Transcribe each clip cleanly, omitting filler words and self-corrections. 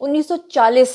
1940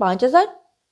5,000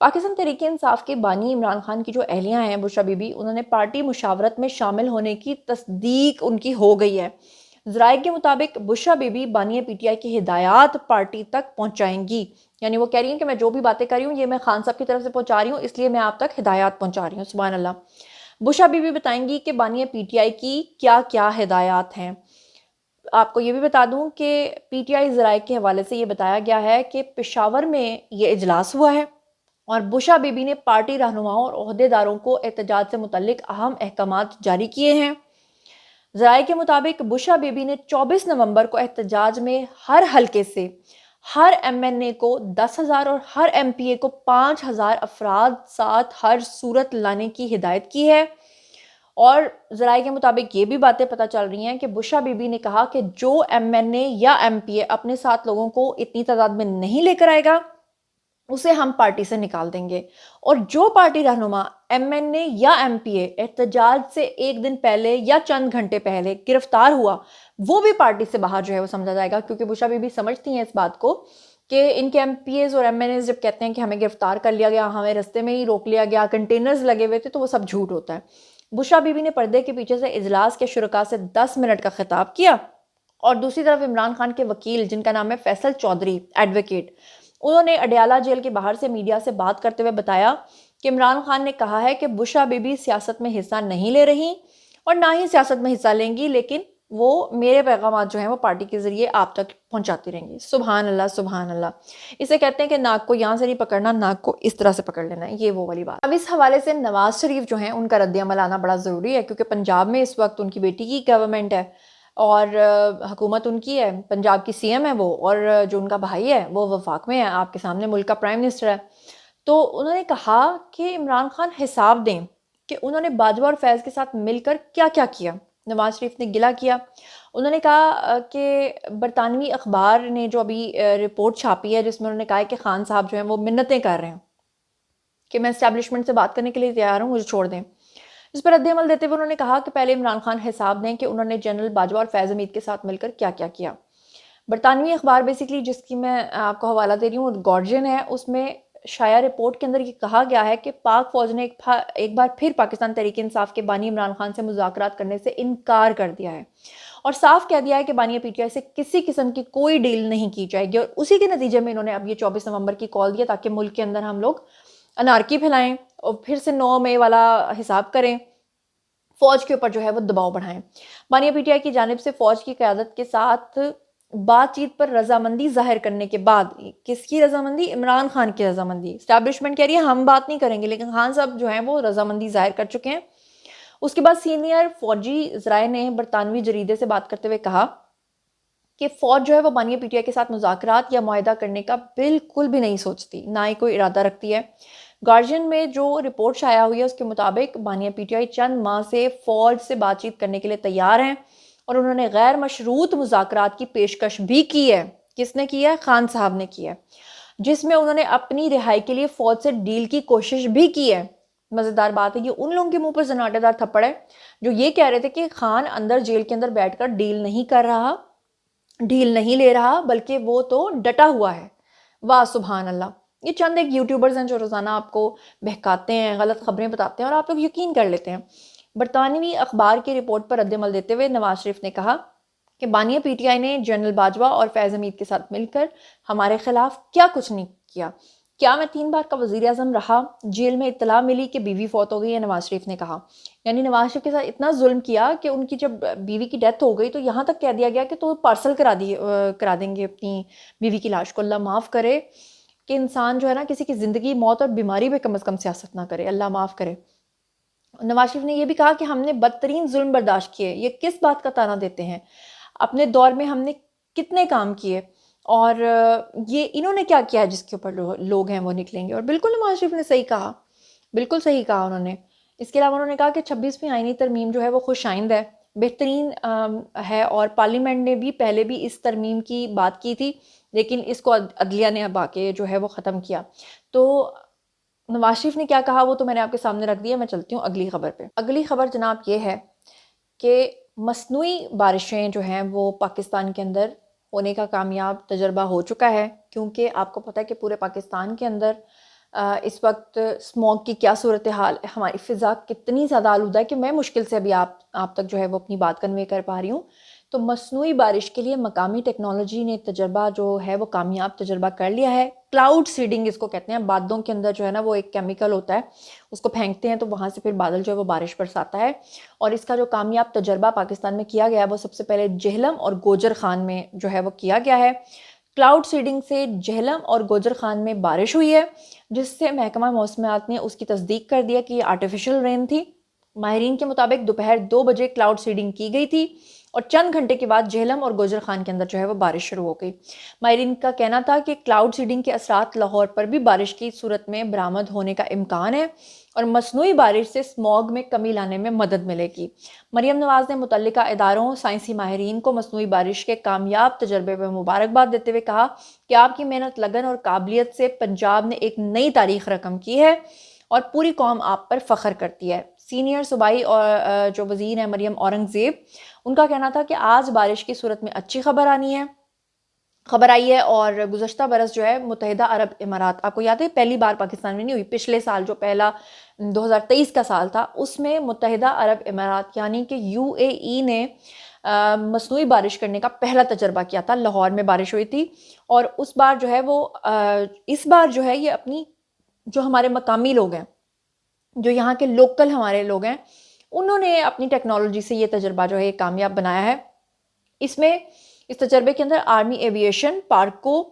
پاکستان تحریک انصاف کے بانی عمران خان کی جو اہلیہ ہیں بشریٰ بی بی، انہوں نے پارٹی مشاورت میں شامل ہونے کی تصدیق ان کی ہو گئی ہے۔ ذرائع کے مطابق بشریٰ بی بی بانی پی ٹی آئی کی ہدایات پارٹی تک پہنچائیں گی، یعنی وہ کہہ رہی ہیں کہ میں جو بھی باتیں کر رہی ہوں یہ میں خان صاحب کی طرف سے پہنچا رہی ہوں، اس لیے میں آپ تک ہدایات پہنچا رہی ہوں۔ سبحان اللہ۔ بشریٰ بی بی بتائیں گی کہ بانی پی ٹی آئی کی کیا کیا ہدایات ہیں۔ آپ کو یہ بھی بتا دوں کہ پی ٹی آئی ذرائع کے حوالے سے یہ بتایا گیا ہے کہ پشاور میں یہ اجلاس ہوا ہے اور بشریٰ بی بی نے پارٹی رہنماؤں اور عہدیداروں کو احتجاج سے متعلق اہم احکامات جاری کیے ہیں۔ ذرائع کے مطابق بشریٰ بی بی نے 24 نومبر کو احتجاج میں ہر حلقے سے ہر ایم این اے کو 10,000 اور ہر ایم پی اے کو 5,000 افراد ساتھ ہر صورت لانے کی ہدایت کی ہے۔ اور ذرائع کے مطابق یہ بھی باتیں پتہ چل رہی ہیں کہ بشریٰ بی بی نے کہا کہ جو ایم این اے یا ایم پی اے اپنے ساتھ لوگوں کو اتنی تعداد میں نہیں لے کر آئے گا اسے ہم پارٹی سے نکال دیں گے، اور جو پارٹی رہنما ایم این اے یا ایم پی اے احتجاج سے ایک دن پہلے یا چند گھنٹے پہلے گرفتار ہوا وہ بھی پارٹی سے باہر جو ہے وہ سمجھا جائے گا، کیونکہ بشریٰ بی بی سمجھتی ہیں اس بات کو کہ ان کے ایم پی ایز اور ایم این ایز جب کہتے ہیں کہ ہمیں گرفتار کر لیا گیا، ہمیں رستے میں ہی روک لیا گیا، کنٹینرز لگے ہوئے تھے، تو وہ سب جھوٹ ہوتا ہے۔ بشریٰ بی بی نے پردے کے پیچھے سے اجلاس کے شرکاء سے 10 منٹ کا خطاب کیا، اور دوسری طرف عمران خان کے وکیل جن کا نام ہے فیصل چودھری ایڈوکیٹ، انہوں نے اڈیالہ جیل کے باہر سے میڈیا سے بات کرتے ہوئے بتایا کہ عمران خان نے کہا ہے کہ بشریٰ بی بی سیاست میں حصہ نہیں لے رہی اور نہ ہی سیاست میں حصہ لیں گی، لیکن وہ میرے پیغامات جو ہیں وہ پارٹی کے ذریعے آپ تک پہنچاتی رہیں گی۔ سبحان اللہ، سبحان اللہ۔ اسے کہتے ہیں کہ ناک کو یہاں سے نہیں پکڑنا، ناک کو اس طرح سے پکڑ لینا ہے، یہ وہ والی بات۔ اب اس حوالے سے نواز شریف جو ہیں ان کا رد عمل آنا بڑا ضروری ہے، کیونکہ پنجاب میں اس وقت ان کی بیٹی کی گورنمنٹ ہے اور حکومت ان کی ہے، پنجاب کی سی ایم ہے وہ، اور جو ان کا بھائی ہے وہ وفاق میں ہے، آپ کے سامنے ملک کا پرائم منسٹر ہے۔ تو انہوں نے کہا کہ عمران خان حساب دیں کہ انہوں نے باجوہ اور فیض کے ساتھ مل کر کیا کیا کیا۔ نواز شریف نے گلہ کیا، انہوں نے کہا کہ برطانوی اخبار نے جو ابھی رپورٹ چھاپی ہے جس میں انہوں نے کہا ہے کہ خان صاحب جو ہیں وہ منتیں کر رہے ہیں کہ میں اسٹیبلشمنٹ سے بات کرنے کے لیے تیار ہوں، مجھے چھوڑ دیں۔ اس پر رد عمل دیتے ہوئے انہوں نے کہا کہ پہلے عمران خان حساب دیں کہ انہوں نے جنرل باجوہ اور فیض حمید کے ساتھ مل کر کیا کیا کیا۔ برطانوی اخبار بیسیکلی جس کی میں آپ کو حوالہ دے رہی ہوں گارجین ہے، اس میں شائع رپورٹ کے اندر یہ کہا گیا ہے کہ پاک فوج نے ایک بار پھر پاکستان تحریک انصاف کے بانی عمران خان سے مذاکرات کرنے سے انکار کر دیا ہے اور صاف کہہ دیا ہے کہ بانی پی ٹی آئی سے کسی قسم کی کوئی ڈیل نہیں کی جائے گی، اور اسی کے نتیجے میں انہوں نے اب یہ 24 نومبر کی کال دیا تاکہ ملک کے اندر ہم لوگ انارکی پھیلائیں اور پھر سے 9 مئی والا حساب کریں، فوج کے اوپر جو ہے وہ دباؤ بڑھائیں۔ بانی پی ٹی آئی کی جانب سے فوج کی قیادت کے ساتھ بات چیت پر رضامندی ظاہر کرنے کے بعد، کس کی رضامندی؟ عمران خان کی رضامندی۔ اسٹیبلشمنٹ کہہ رہی ہے ہم بات نہیں کریں گے، لیکن خان صاحب جو ہیں وہ رضامندی ظاہر کر چکے ہیں۔ اس کے بعد سینئر فوجی ذرائع نے برطانوی جریدے سے بات کرتے ہوئے کہا کہ فوج جو ہے وہ بانی پی ٹی آئی کے ساتھ مذاکرات یا معاہدہ کرنے کا بالکل بھی نہیں سوچتی، نہ ہی کوئی ارادہ رکھتی ہے۔ گارجین میں جو رپورٹ شائع ہوئی ہے اس کے مطابق بانی پی ٹی آئی چند ماہ سے فوج سے بات چیت کرنے کے لیے تیار ہیں، اور انہوں نے غیر مشروط مذاکرات کی پیشکش بھی کی ہے۔ کس نے کی ہے؟ خان صاحب نے کی ہے، جس میں انہوں نے اپنی رہائی کے لیے فوج سے ڈیل کی کوشش بھی کی ہے۔ مزیدار بات ہے یہ ان لوگوں کے منہ پر زناٹے دار تھپڑ ہے جو یہ کہہ رہے تھے کہ خان اندر جیل کے اندر بیٹھ کر ڈیل نہیں کر رہا، ڈیل نہیں لے رہا، بلکہ وہ تو ڈٹا ہوا ہے۔ واہ سبحان اللہ۔ یہ چند ایک یوٹیوبرز ہیں جو روزانہ آپ کو بہکاتے ہیں، غلط خبریں بتاتے ہیں اور آپ لوگ یقین کر لیتے ہیں۔ برطانوی اخبار کی رپورٹ پر رد عمل دیتے ہوئے نواز شریف نے کہا کہ بانی پی ٹی آئی نے جنرل باجوہ اور فیض حمید کے ساتھ مل کر ہمارے خلاف کیا کچھ نہیں کیا۔ کیا میں 3 بار کا وزیر اعظم رہا، جیل میں اطلاع ملی کہ بیوی فوت ہو گئی ہے؟ نواز شریف نے کہا، یعنی نواز شریف کے ساتھ اتنا ظلم کیا کہ ان کی جب بیوی کی ڈیتھ ہو گئی تو یہاں تک کہہ دیا گیا کہ تو پارسل کرا دیں گے اپنی بیوی کی لاش کو۔ اللہ معاف کرے کہ انسان جو ہے نا کسی کی زندگی، موت اور بیماری پہ کم از کم سیاست نہ کرے، اللہ معاف کرے۔ نواز شریف نے یہ بھی کہا کہ ہم نے بدترین ظلم برداشت کیے۔ یہ کس بات کا تانا دیتے ہیں؟ اپنے دور میں ہم نے کتنے کام کیے اور یہ انہوں نے کیا کیا ہے جس کے اوپر لوگ ہیں وہ نکلیں گے؟ اور بالکل نواز شریف نے صحیح کہا، بالکل صحیح کہا انہوں نے۔ اس کے علاوہ انہوں نے کہا کہ 26ویں آئینی ترمیم جو ہے وہ خوش آئند ہے، بہترین ہے، اور پارلیمنٹ نے بھی پہلے بھی اس ترمیم کی بات کی تھی لیکن اس کو عدلیہ نے اب آ کے جو ہے وہ ختم کیا۔ تو نواز شریف نے کیا کہا وہ تو میں نے آپ کے سامنے رکھ دیا۔ میں چلتی ہوں اگلی خبر پہ۔ اگلی خبر جناب یہ ہے کہ مصنوعی بارشیں جو ہیں وہ پاکستان کے اندر ہونے کا کامیاب تجربہ ہو چکا ہے، کیونکہ آپ کو پتہ ہے کہ پورے پاکستان کے اندر اس وقت اسموگ کی کیا صورتحال ہے، ہماری فضا کتنی زیادہ آلودہ ہے کہ میں مشکل سے ابھی آپ تک جو ہے وہ اپنی بات کنوے کر پا رہی ہوں۔ تو مصنوعی بارش کے لیے مقامی ٹیکنالوجی نے تجربہ جو ہے وہ کامیاب تجربہ کر لیا ہے۔ کلاؤڈ سیڈنگ اس کو کہتے ہیں، بادلوں کے اندر جو ہے نا وہ ایک کیمیکل ہوتا ہے، اس کو پھینکتے ہیں تو وہاں سے پھر بادل جو ہے وہ بارش برساتا ہے، اور اس کا جو کامیاب تجربہ پاکستان میں کیا گیا ہے وہ سب سے پہلے جہلم اور گوجر خان میں جو ہے وہ کیا گیا ہے۔ کلاؤڈ سیڈنگ سے جہلم اور گوجر خان میں بارش ہوئی ہے، جس سے محکمہ موسمیات نے اس کی تصدیق کر دیا کہ یہ آرٹیفیشل رین تھی۔ ماہرین کے مطابق دوپہر 2 بجے کلاؤڈ سیڈنگ کی گئی تھی اور چند گھنٹے کے بعد جہلم اور گوجر خان کے اندر جو ہے وہ بارش شروع ہو گئی۔ ماہرین کا کہنا تھا کہ کلاؤڈ سیڈنگ کے اثرات لاہور پر بھی بارش کی صورت میں برآمد ہونے کا امکان ہے اور مصنوعی بارش سے اسموگ میں کمی لانے میں مدد ملے گی۔ مریم نواز نے متعلقہ اداروں، سائنسی ماہرین کو مصنوعی بارش کے کامیاب تجربے پر مبارکباد دیتے ہوئے کہا کہ آپ کی محنت، لگن اور قابلیت سے پنجاب نے ایک نئی تاریخ رقم کی ہے اور پوری قوم آپ پر فخر کرتی ہے۔ سینئر صوبائی اور جو وزیر ہیں مریم اورنگزیب، ان کا کہنا تھا کہ آج بارش کی صورت میں اچھی خبر آئی ہے اور گزشتہ برس جو ہے متحدہ عرب امارات، آپ کو یاد ہے پہلی بار پاکستان میں نہیں ہوئی، پچھلے سال جو پہلا 2023 کا سال تھا اس میں متحدہ عرب امارات یعنی کہ UAE نے مصنوعی بارش کرنے کا پہلا تجربہ کیا تھا۔ لاہور میں بارش ہوئی تھی اور اس بار جو ہے وہ اس بار جو ہے یہ اپنی جو ہمارے مقامی لوگ ہیں، جو یہاں کے لوکل ہمارے لوگ ہیں، انہوں نے اپنی ٹیکنالوجی سے یہ تجربہ جو ہے کامیاب بنایا ہے۔ اس تجربے کے اندر آرمی ایویشن، پارکو،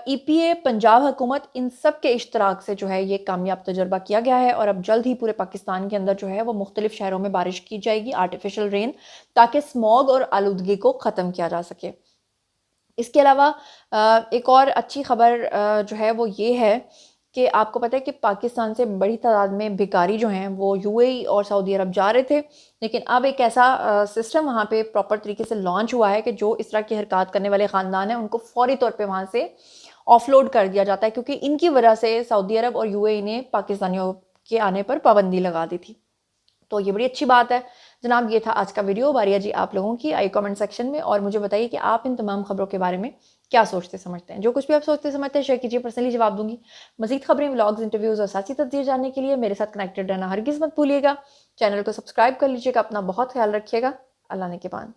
EPA، پنجاب حکومت، ان سب کے اشتراک سے جو ہے یہ کامیاب تجربہ کیا گیا ہے اور اب جلد ہی پورے پاکستان کے اندر جو ہے وہ مختلف شہروں میں بارش کی جائے گی، آرٹیفیشل رین، تاکہ اسموگ اور آلودگی کو ختم کیا جا سکے۔ اس کے علاوہ ایک اور اچھی خبر جو ہے وہ یہ ہے کہ آپ کو پتہ ہے کہ پاکستان سے بڑی تعداد میں بھکاری جو ہیں وہ UAE اور سعودی عرب جا رہے تھے، لیکن اب ایک ایسا سسٹم وہاں پہ پراپر طریقے سے لانچ ہوا ہے کہ جو اس طرح کی حرکات کرنے والے خاندان ہیں ان کو فوری طور پہ وہاں سے آف لوڈ کر دیا جاتا ہے، کیونکہ ان کی وجہ سے سعودی عرب اور UAE نے پاکستانیوں کے آنے پر پابندی لگا دی تھی۔ تو یہ بڑی اچھی بات ہے جناب۔ یہ تھا آج کا ویڈیو، باریا جی آپ لوگوں کی، آئی کامنٹ سیکشن میں، اور مجھے بتائیے کہ آپ ان تمام خبروں کے بارے میں کیا سوچتے سمجھتے ہیں۔ جو کچھ بھی آپ سوچتے سمجھتے ہیں شیئر کیجیے، پرسنلی جواب دوں گی۔ مزید خبریں، ولاگز، انٹرویوز اور سیاسی تجزیے جاننے کے لیے میرے ساتھ کنیکٹڈ رہنا ہرگز مت بھولیے گا۔ چینل کو سبسکرائب کر لیجیے گا، اپنا بہت خیال رکھیے گا۔ اللہ نے کے بان۔